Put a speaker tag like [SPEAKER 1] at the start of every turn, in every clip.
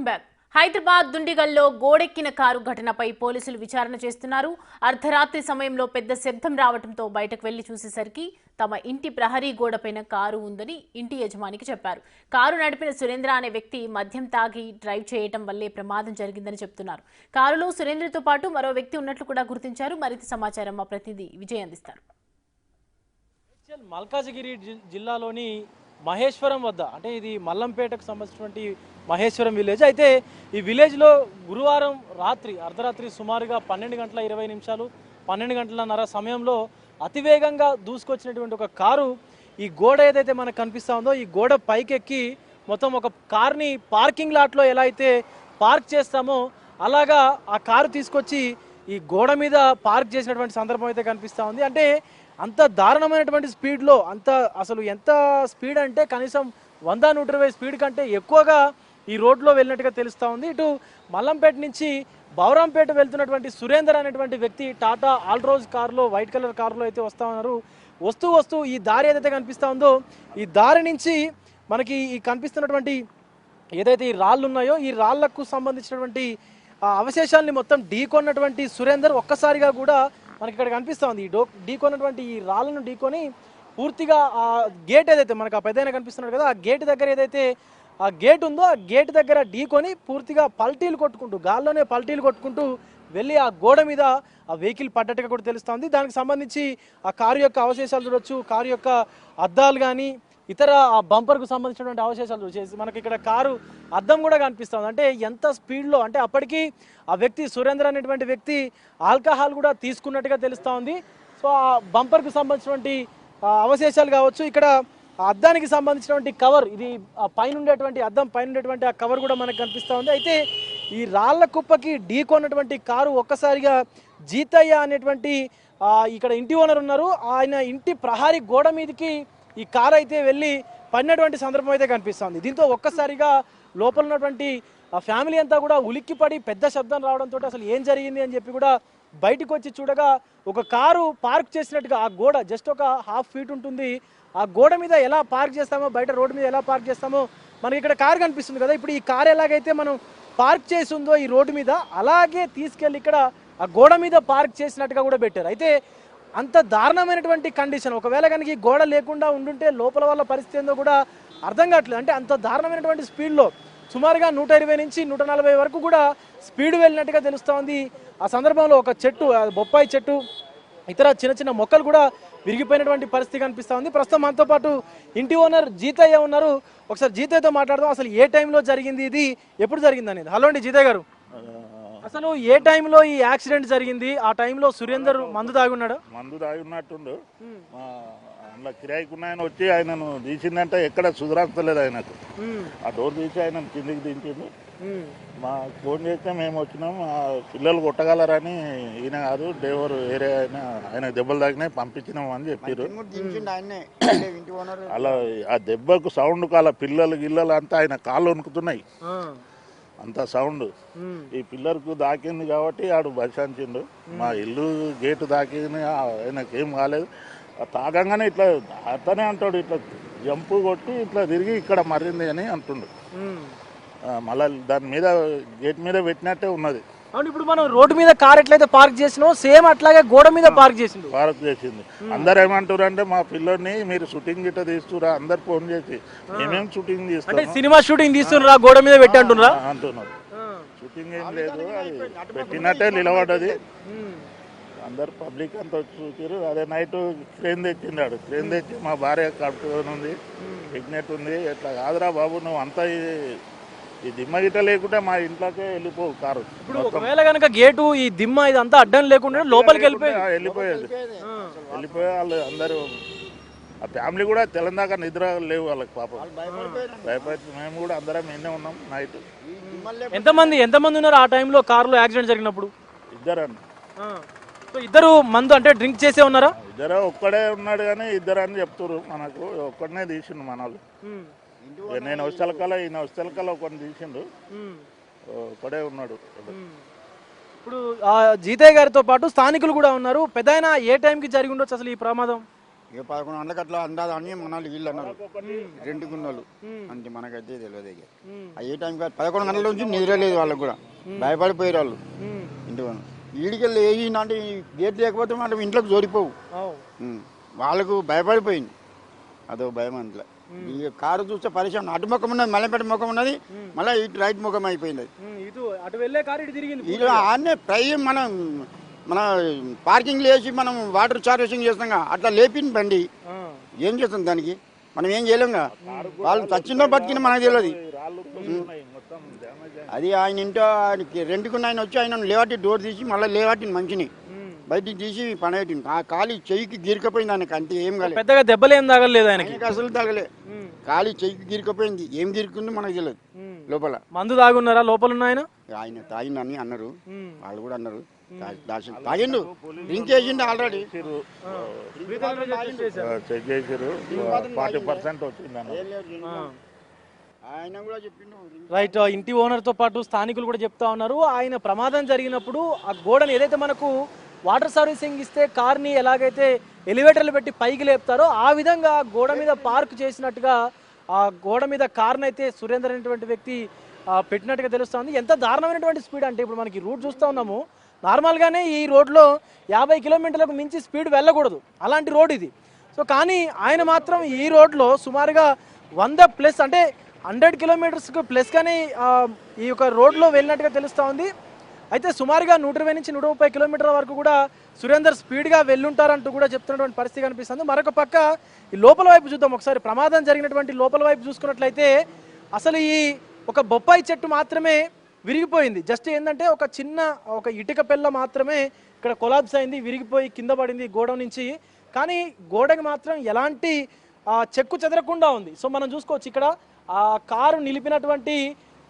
[SPEAKER 1] Back. Hyderabad దుండిగల్లో గోడెక్కిన car ఘటనపై పోలీసులు విచారణ చేస్తున్నారు. అర్ధరాత్రి సమయంలో పెద్ద శబ్దం రావడంతో బయటకు వెళ్లి చూసేసరికి తమ ఇంటి ప్రహరీ గోడపైన కారు ఉందని ఇంటి యజమానికి చెప్పారు. కారు నడిపిన సురేంద్ర అనే వ్యక్తి మద్యం తాగి డ్రైవ్ చేయడం వల్లే ప్రమాదం జరిగిందని చెప్తున్నారు. కారులో సురేంద్రతో పాటు మరో వ్యక్తి ఉన్నట్లు కూడా గుర్తించారు. మరింత సమాచారం మా ప్రతినిధి విజయ్ అందిస్తారు.
[SPEAKER 2] మల్కాజిగిరి జిల్లాలోని మహేశ్వరం వద్ద, అంటే ఇది మల్లంపేటకు సంబంధించినటువంటి మహేశ్వరం విలేజ్. అయితే ఈ విలేజ్లో గురువారం రాత్రి అర్ధరాత్రి సుమారుగా 12:20 12:30 సమయంలో అతివేగంగా దూసుకొచ్చినటువంటి ఒక కారు ఈ గోడ ఏదైతే మనకు కనిపిస్తూ ఉందో ఈ గోడ పైకెక్కి మొత్తం ఒక కార్ని పార్కింగ్ లాట్లో ఎలా అయితే పార్క్ చేస్తామో అలాగా ఆ కారు తీసుకొచ్చి ఈ గోడ మీద పార్క్ చేసినటువంటి సందర్భం అయితే కనిపిస్తూ ఉంది. అంటే అంత దారుణమైనటువంటి స్పీడ్లో, అసలు ఎంత స్పీడ్ అంటే కనీసం 100-120 స్పీడ్ కంటే ఎక్కువగా ఈ రోడ్లో వెళ్ళినట్టుగా తెలుస్తూ ఉంది. ఇటు మల్లంపేట నుంచి బౌరంపేట వెళ్తున్నటువంటి సురేందర్ అనేటువంటి వ్యక్తి టాటా ఆల్ట్రోజ్ కారులో, వైట్ కలర్ కారులో అయితే వస్తూ ఉన్నారు. వస్తూ ఈ దారి ఏదైతే కనిపిస్తూ ఉందో ఈ దారి నుంచి మనకి ఈ కనిపిస్తున్నటువంటి ఏదైతే ఈ రాళ్ళు ఉన్నాయో ఈ రాళ్లకు సంబంధించినటువంటి అవశేషాలని మొత్తం ఢీకొన్నటువంటి సురేందర్ ఒక్కసారిగా కూడా మనకి ఇక్కడ కనిపిస్తూ ఉంది. ఢీకొన్నటువంటి ఈ రాళ్ళను ఢీకొని పూర్తిగా ఆ గేట్ ఏదైతే మనకు ఆ పెద్దయినా కనిపిస్తున్నాడు కదా, ఆ గేట్ దగ్గర ఏదైతే ఆ గేట్ ఉందో ఆ గేట్ దగ్గర ఢీకొని పూర్తిగా గాల్లోనే పల్టీలు కొట్టుకుంటూ వెళ్ళి ఆ గోడ మీద ఆ వెహికల్ పడ్డట్టుగా కూడా తెలుస్తుంది. దానికి సంబంధించి ఆ కారు యొక్క అవశేషాలు చూడొచ్చు, కారు యొక్క అద్దాలు కానీ ఇతర ఆ బంపర్కు సంబంధించినటువంటి అవశేషాలు చూసేసి మనకి ఇక్కడ కారు అద్దం కూడా కనిపిస్తుంది. అంటే ఎంత స్పీడ్లో, అంటే అప్పటికి ఆ వ్యక్తి సురేంద్ర అనేటువంటి వ్యక్తి ఆల్కహాల్ కూడా తీసుకున్నట్టుగా తెలుస్తూ ఉంది. సో ఆ బంపర్కు సంబంధించినటువంటి అవశేషాలు కావచ్చు, ఇక్కడ అద్దానికి సంబంధించినటువంటి కవర్, ఇది పైన ఉండేటువంటి అద్దం పైన ఉండేటువంటి ఆ కవర్ కూడా మనకు కనిపిస్తూ ఉంది. అయితే ఈ రాళ్ల కుప్పకి ఢీకొన్నటువంటి కారు ఒక్కసారిగా జీతయ్య అనేటువంటి ఇక్కడ ఇంటి ఓనర్ ఉన్నారు, ఆయన ఇంటి ప్రహారీ గోడ మీదకి ఈ కారు అయితే వెళ్ళి పడినటువంటి సందర్భం అయితే కనిపిస్తుంది. దీంతో ఒక్కసారిగా లోపల ఉన్నటువంటి ఫ్యామిలీ అంతా కూడా ఉలిక్కిపడి పెద్ద శబ్దం రావడంతో అసలు ఏం జరిగింది అని చెప్పి కూడా బయటకు వచ్చి చూడగా ఒక కారు పార్క్ చేసినట్టుగా ఆ గోడ జస్ట్ ఒక 1/2 ఫీట్ ఉంటుంది. ఆ గోడ మీద ఎలా పార్క్ చేస్తామో, బయట రోడ్డు మీద ఎలా పార్క్ చేస్తామో మనకి ఇక్కడ కారు కనిపిస్తుంది కదా, ఇప్పుడు ఈ కారు ఎలాగైతే మనం పార్క్ చేసి ఉందో ఈ రోడ్డు మీద అలాగే తీసుకెళ్ళి ఇక్కడ ఆ గోడ మీద పార్క్ చేసినట్టుగా కూడా పెట్టారు. అయితే అంత దారుణమైనటువంటి కండిషన్, ఒకవేళ కనుక ఈ గోడ లేకుండా ఉండుంటే లోపల వాళ్ళ పరిస్థితి ఏందో కూడా అర్థం కావట్లేదు. అంటే అంత దారుణమైనటువంటి స్పీడ్లో సుమారుగా 120 నుంచి 140 వరకు కూడా స్పీడ్ వెళ్ళినట్టుగా తెలుస్తూ ఉంది. ఆ సందర్భంలో ఒక చెట్టు, బొప్పాయి చెట్టు, ఇతర చిన్న మొక్కలు కూడా విరిగిపోయినటువంటి పరిస్థితి కనిపిస్తూ ఉంది. ప్రస్తుతం మనతో పాటు ఇంటి ఓనర్ జీతయ్య ఉన్నారు. ఒకసారి జీతయ్యతో మాట్లాడదాం, అసలు ఏ టైంలో జరిగింది, ఇది ఎప్పుడు జరిగింది అనేది. హలో అండి జీతయ్య గారు, అసలు ఏ టైంలో ఈ యాక్సిడెంట్ జరిగింది? ఆ టైంలో సురేందర్ మందు తాగి ఉన్నాడు?
[SPEAKER 3] మందు తాగి ఉన్నట్టుండు. అందులో కిరాయికున్నాయన వచ్చి ఆయనను తీసిందంటే ఎక్కడ సుధరాస్తలేదు ఆయనకు. ఆ డోర్ తీసి ఆయన కిందికి దించిండు. మా ఫోన్ చేస్తే మేము వచ్చినాం, ఆ పిల్లలు కొట్టగలరని ఈయన కాదు డ్రైవర్ వేరే ఆయన దెబ్బలు తాగినాయి పంపించినాం అని చెప్పారు. అలా ఆ దెబ్బకు సౌండ్ కాల పిల్లలు గిల్లలు అంతా ఆయన కాళ్ళు వణుకుతున్నాయి, అంత సౌండ్. ఈ పిల్లర్కు దాకింది కాబట్టి ఆడు బచాంచిండు. మా ఇల్లు గేటు దాకింది, ఆయనకేం కాలేదు. తాగంగానే ఇట్లా అతనే అంటాడు, ఇట్లా జంపు కొట్టి ఇట్లా తిరిగి ఇక్కడ మరింది అని అంటుండు. మళ్ళీ దాని మీద గేట్ మీద పెట్టినట్టే ఉన్నది.
[SPEAKER 2] అవును, ఇప్పుడు మనం రోడ్డు మీద కార్ ఎట్లయితే పార్క్ చేసినాం సేమ్ అట్లాగే గోడ మీద పార్క్ చేసింది.
[SPEAKER 3] అందరు ఏమంటారు అంటే మా పిల్లల్ని మీరు షూటింగ్ గిట్ట తీస్తురా, అందరు ఫోన్ చేసి మేమేం షూటింగ్ తీస్తాం,
[SPEAKER 2] సినిమా షూటింగ్ తీస్తున్నా గోడ మీద పెట్టి అంటున్నా
[SPEAKER 3] అంటున్నారు. షూటింగ్ ఏం లేదు, అది పెట్టినట్టే నిలబడ్డది. అందరు పబ్లిక్ అంతా వచ్చి చూసారు. అదే నైట్ క్రేన్ తెచ్చిండాడు, క్రేన్ తెచ్చి మా భార్య కడుపుతుంది, ప్రెగ్నెంట్ ఉంది, ఇట్లా కాదురా బాబు నువ్వు అంతా ఈ దిమ్మ గిట్ట లేకుంటే మా ఇంట్లోకే వెళ్ళిపోవు కారు.
[SPEAKER 2] ఇప్పుడు ఒకవేళ కనుక గేటు ఈ దిమ్మ ఇదంతా అడ్డం లేకుండా లోపలికి
[SPEAKER 3] వెళ్ళిపోయేది. వాళ్ళు అందరూ ఆ ఫ్యామిలీ కూడా తెలంగాణ నిద్ర లేవు వాళ్ళకి పాపం, భయపడి మేము కూడా అందరం ఎన్నే ఉన్నాం. నైట్
[SPEAKER 2] ఎంతమంది ఉన్నారు ఆ టైంలో కారులో యాక్సిడెంట్ జరిగినప్పుడు?
[SPEAKER 3] ఇద్దరండి.
[SPEAKER 2] ఇద్దరు మందు అంటే డ్రింక్ చేసే ఉన్నారా?
[SPEAKER 3] ఇద్దరు ఒక్కడే ఉన్నాడు కానీ ఇద్దరు అని చెప్తారు. మనకు ఒక్కడనే తీసిండు మన వాళ్ళు. నేను వస్తలకాల ఈయన వస్తలకాల ఒకరిని తీసిండు, ఒక్కడే ఉన్నాడు.
[SPEAKER 2] ఇప్పుడు జీతయ్య గారితో పాటు స్థానికులు కూడా ఉన్నారు. పెద్దాయన ఏ టైంకి జరిగి ఉండొచ్చు అసలు ఈ ప్రమాదం?
[SPEAKER 4] ఇక 11 గంటలకు అట్లా అందాదా అని మన వీళ్ళు అన్నారు, రెండుకున్నోళ్ళు అంటే మనకైతే తెలియదు. ఇక ఏ టైం కాదు 11 గంటల నుంచి నిద్రలేదు, వాళ్ళకి కూడా భయపడిపోయారు వాళ్ళు. ఇంటి వీడికెళ్ళి అంటే గేట్ లేకపోతే మనం ఇంట్లోకి జోడిపోవు, వాళ్ళకు భయపడిపోయింది, అదో భయం అంతలో. ఇక కారు చూస్తే పరిశ్రమ అటు ముఖం ఉన్నది, మల్లెపేట ముఖం ఉన్నది, మళ్ళీ ఇటు రైట్ ముఖం అయిపోయింది. అది ఆనే ప్రై మన పార్కింగ్లో వేసి మనం వాటర్ చార్జింగ్ చేస్తాం, అట్లా లేపిన బండి ఏం చేస్తాం దానికి, మనం ఏం చేయలేంగా. వాళ్ళు చచ్చిందో బతికినా మనకు తెలియదు. అది ఆయన ఇంటో ఆయనకి రెండుకున్న ఆయన వచ్చి ఆయన లేవాటి డోర్ తీసి మళ్ళీ లేవాటిని మంచిని బయటికి తీసి పడేటింది. ఆ కాలి చెయ్యికి గీరికపోయింది ఆయనకి, అంతే ఏం కాలేదు.
[SPEAKER 2] పెద్దగా దెబ్బలు ఏం తగలేదు ఆయనకి,
[SPEAKER 4] అసలు తగలే. కాలి చెయ్యికి గీరికపోయింది, ఏం గీరుకుంది మనకు తెలియదు. లోపల
[SPEAKER 2] మందు తాగున్నారా లోపల ఉన్న ఆయన?
[SPEAKER 4] ఆయన తాగిందని అన్నారు, వాళ్ళు కూడా అన్నారు తాగిండు, డ్రింక్ చేసిండు ఆల్రెడీ.
[SPEAKER 3] చెక్ చేసారు 40% వచ్చింది.
[SPEAKER 4] ఆయన కూడా చెప్పిండు.
[SPEAKER 2] రైట్, ఇంటి ఓనర్తో పాటు స్థానికులు కూడా చెప్తా ఉన్నారు, ఆయన ప్రమాదం జరిగినప్పుడు ఆ గోడను ఏదైతే మనకు వాటర్ సర్వీసింగ్ ఇస్తే కార్ని ఎలాగైతే ఎలివేటర్లు పెట్టి పైకి లేపుతారో ఆ విధంగా గోడ మీద పార్క్ చేసినట్టుగా ఆ గోడ మీద కార్ని అయితే సురేందర్ అనేటువంటి వ్యక్తి పెట్టినట్టుగా తెలుస్తుంది. ఎంత దారుణమైనటువంటి స్పీడ్ అంటే ఇప్పుడు మనకి రూట్ చూస్తూ ఉన్నాము, నార్మల్గానే ఈ రోడ్లో 50 కిలోమీటర్లకు మించి స్పీడ్ వెళ్ళకూడదు, అలాంటి రోడ్ ఇది. సో కానీ ఆయన మాత్రం ఈ రోడ్లో సుమారుగా 100+ అంటే 100 కిలోమీటర్స్కి ప్లస్ కానీ ఈ యొక్క రోడ్లో వెళ్ళినట్టుగా తెలుస్తూ ఉంది. అయితే సుమారుగా 120 నుంచి 130 కిలోమీటర్ల వరకు కూడా సురేందర్ స్పీడ్గా వెళ్ళుంటారంటూ కూడా చెప్తున్నటువంటి పరిస్థితి కనిపిస్తుంది. మరొక పక్క ఈ లోపల వైపు చూద్దాం ఒకసారి. ప్రమాదం జరిగినటువంటి లోపల వైపు చూసుకున్నట్లయితే అసలు ఈ ఒక బొప్పాయి చెట్టు మాత్రమే విరిగిపోయింది. జస్ట్ ఏంటంటే ఒక ఇటుక పిల్ల మాత్రమే ఇక్కడ కొలాబ్స్ అయింది, విరిగిపోయి కింద పడింది గోడ నుంచి. కానీ గోడకి మాత్రం ఎలాంటి చెక్కు చెదరకుండా ఉంది. సో మనం చూసుకోవచ్చు ఇక్కడ ఆ కారు నిలిపినటువంటి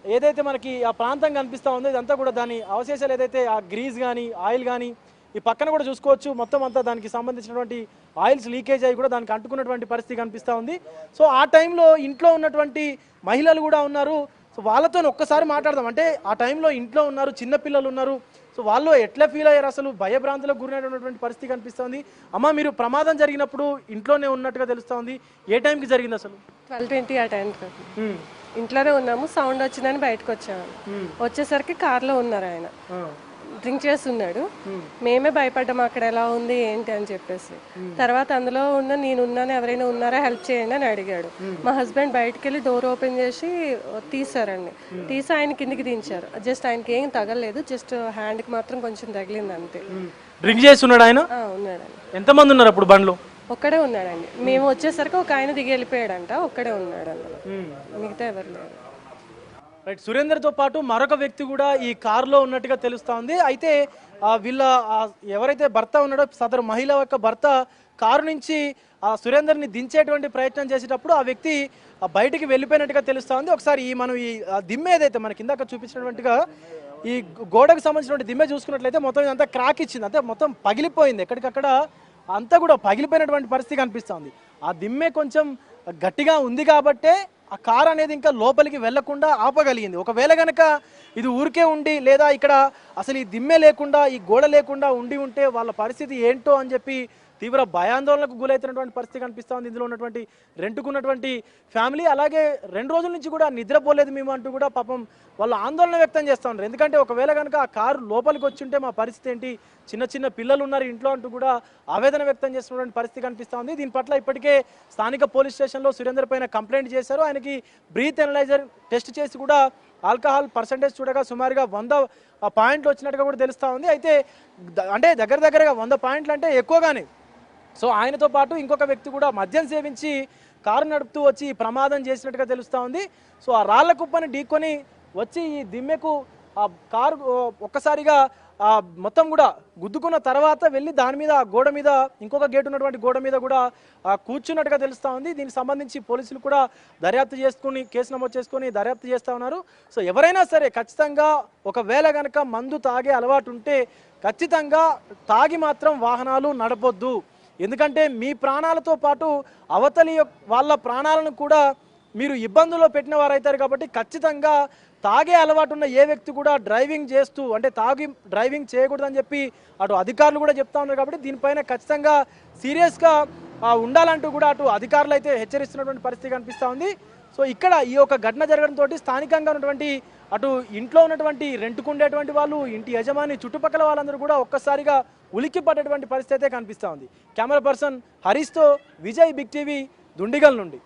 [SPEAKER 2] ఏదైతే మనకి ఆ ప్రాంతం కనిపిస్తూ ఉందో ఇదంతా కూడా దాని అవశేషాలు ఏదైతే ఆ గ్రీజ్ కానీ ఆయిల్ కానీ ఈ పక్కన కూడా చూసుకోవచ్చు, మొత్తం అంతా దానికి సంబంధించినటువంటి ఆయిల్స్ లీకేజ్ అయ్యి కూడా దానికి అంటుకున్నటువంటి పరిస్థితి కనిపిస్తూ ఉంది. సో ఆ టైంలో ఇంట్లో ఉన్నటువంటి మహిళలు కూడా ఉన్నారు. సో వాళ్ళతో ఒక్కసారి మాట్లాడదాం. అంటే ఆ టైంలో ఇంట్లో ఉన్నారు, చిన్నపిల్లలు ఉన్నారు. సో వాళ్ళు ఎట్లా ఫీల్ అయ్యారు, అసలు భయభ్రాంతులకు గురైనటువంటి పరిస్థితి కనిపిస్తుంది. అమ్మ, మీరు ప్రమాదం జరిగినప్పుడు ఇంట్లోనే ఉన్నట్టుగా తెలుస్తుంది, ఏ టైంకి జరిగింది అసలు?
[SPEAKER 5] 12:20 ఆ టైంకి ఇంట్లోనే ఉన్నాము. సౌండ్ వచ్చిందని బయటకు వచ్చాము. వచ్చేసరికి కార్లో ఉన్నారు, ఆయన డ్రింక్ చేస్తున్నాడు. మేమే భయపడ్డాము అక్కడ ఎలా ఉంది ఏంటి అని చెప్పేసి. తర్వాత అందులో నేనున్నాను, ఎవరైనా ఉన్నారా హెల్ప్ చేయండి అని అడిగాడు. మా హస్బెండ్ బయటకు వెళ్ళి డోర్ ఓపెన్ చేసి తీసారండి. తీసి ఆయన కిందికి దించారు. జస్ట్ ఆయనకి ఏం తగలేదు, జస్ట్ హ్యాండ్కి మాత్రం కొంచెం తగిలింది అంతే.
[SPEAKER 2] డ్రింక్ చేస్తున్నాడు ఆయన?
[SPEAKER 5] ఉన్నాడండి.
[SPEAKER 2] ఎంతమంది ఉన్నారు అప్పుడు బండ్లో?
[SPEAKER 5] ఒక్కడే ఉన్నాడండి. మేము వచ్చేసరికి ఒక ఆయన దిగి వెళ్ళిపోయాడంట, ఒక్కడే ఉన్నాడు అందులో, మిగతా ఎవరు లేరు.
[SPEAKER 2] రైట్, సురేందర్తో పాటు మరొక వ్యక్తి కూడా ఈ కారులో ఉన్నట్టుగా తెలుస్తూ ఉంది. అయితే వీళ్ళ ఎవరైతే భర్త ఉన్నాడో సదరు మహిళ యొక్క భర్త కారు నుంచి సురేందర్ని దించేటువంటి ప్రయత్నం చేసేటప్పుడు ఆ వ్యక్తి బయటికి వెళ్ళిపోయినట్టుగా తెలుస్తూ ఉంది. ఒకసారి మనం ఈ దిమ్మె ఏదైతే మనకి ఇందాక చూపించినటువంటిగా ఈ గోడకు సంబంధించినటువంటి దిమ్మె చూసుకున్నట్లయితే మొత్తం ఇదంతా క్రాక్ ఇచ్చింది, అంటే మొత్తం పగిలిపోయింది, ఎక్కడికక్కడ అంతా కూడా పగిలిపోయినటువంటి పరిస్థితి కనిపిస్తుంది. ఆ దిమ్మె కొంచెం గట్టిగా ఉంది కాబట్టే ఆ కార్ అనేది ఇంకా లోపలికి వెళ్లకుండా ఆపగలిగింది. ఒకవేళ కనుక ఇది ఊరికే ఉండి లేదా ఇక్కడ అసలు ఈ దిమ్మె లేకుండా ఈ గోడ లేకుండా ఉంటే వాళ్ళ పరిస్థితి ఏంటో అని చెప్పి తీవ్ర భయాందోళనకు గురైతున్నటువంటి పరిస్థితి కనిపిస్తూ ఉంది. ఇందులో ఉన్నటువంటి రెంట్కున్నటువంటి ఫ్యామిలీ, అలాగే 2 రోజుల నుంచి కూడా నిద్రపోలేదు మేము అంటూ కూడా పాపం వాళ్ళు ఆందోళన వ్యక్తం చేస్తూ ఉన్నారు. ఎందుకంటే ఒకవేళ కనుక ఆ కారు లోపలికి వచ్చి ఉంటే మా పరిస్థితి ఏంటి, చిన్న పిల్లలు ఉన్నారు ఇంట్లో అంటూ కూడా ఆవేదన వ్యక్తం చేస్తున్నటువంటి పరిస్థితి కనిపిస్తూ ఉంది. దీని పట్ల ఇప్పటికే స్థానిక పోలీస్ స్టేషన్లో సురేందర్ పైన కంప్లైంట్ చేశారు. ఆయనకి బ్రీత్ ఎనలైజర్ టెస్ట్ చేసి కూడా ఆల్కహాల్ పర్సెంటేజ్ చూడగా సుమారుగా 100 పాయింట్లు వచ్చినట్టుగా కూడా తెలుస్తూ ఉంది. అయితే అంటే దగ్గరగా 100 పాయింట్లు అంటే ఎక్కువగానే. సో ఆయనతో పాటు ఇంకొక వ్యక్తి కూడా మద్యం సేవించి కారు నడుపుతూ వచ్చి ఈ ప్రమాదం చేసినట్టుగా తెలుస్తూ ఉంది. సో ఆ రాళ్ల కుప్పని ఢీకొని వచ్చి ఈ దిమ్మెకు ఆ కారు ఒక్కసారిగా మొత్తం కూడా గుద్దుకున్న తర్వాత వెళ్ళి దాని మీద గోడ మీద ఇంకొక గేట్ ఉన్నటువంటి గోడ మీద కూడా కూర్చున్నట్టుగా తెలుస్తూ ఉంది. దీనికి సంబంధించి పోలీసులు కూడా దర్యాప్తు చేసుకుని కేసు నమోదు చేసుకొని దర్యాప్తు చేస్తూ ఉన్నారు. సో ఎవరైనా సరే ఖచ్చితంగా ఒకవేళ కనుక మందు తాగే అలవాటు ఉంటే ఖచ్చితంగా తాగి మాత్రం వాహనాలు నడపొద్దు. ఎందుకంటే మీ ప్రాణాలతో పాటు అవతలి వాళ్ళ ప్రాణాలను కూడా మీరు ఇబ్బందుల్లో పెట్టిన వారు అవుతారు. కాబట్టి ఖచ్చితంగా తాగే అలవాటు ఉన్న ఏ వ్యక్తి కూడా డ్రైవింగ్ చేస్తూ అంటే తాగి డ్రైవింగ్ చేయకూడదని చెప్పి అటు అధికారులు కూడా చెప్తా ఉన్నారు. కాబట్టి దీనిపైన ఖచ్చితంగా సీరియస్గా ఉండాలంటూ కూడా అటు అధికారులు అయితే హెచ్చరిస్తున్నటువంటి పరిస్థితి కనిపిస్తూ ఉంది. సో ఇక్కడ ఈ యొక్క ఘటన జరగడంతో స్థానికంగా ఉన్నటువంటి అటు ఇంట్లో ఉన్నటువంటి రెంట్కుండేటువంటి వాళ్ళు, ఇంటి యజమాని, చుట్టుపక్కల వాళ్ళందరూ కూడా ఒక్కసారిగా ఉలిక్కి పడ్డటువంటి పరిస్థితి అయితే కనిపిస్తూ ఉంది. కెమెరా పర్సన్ హరీష్తో విజయ్, బిగ్ టీవీ, దుండిగల్ నుండి.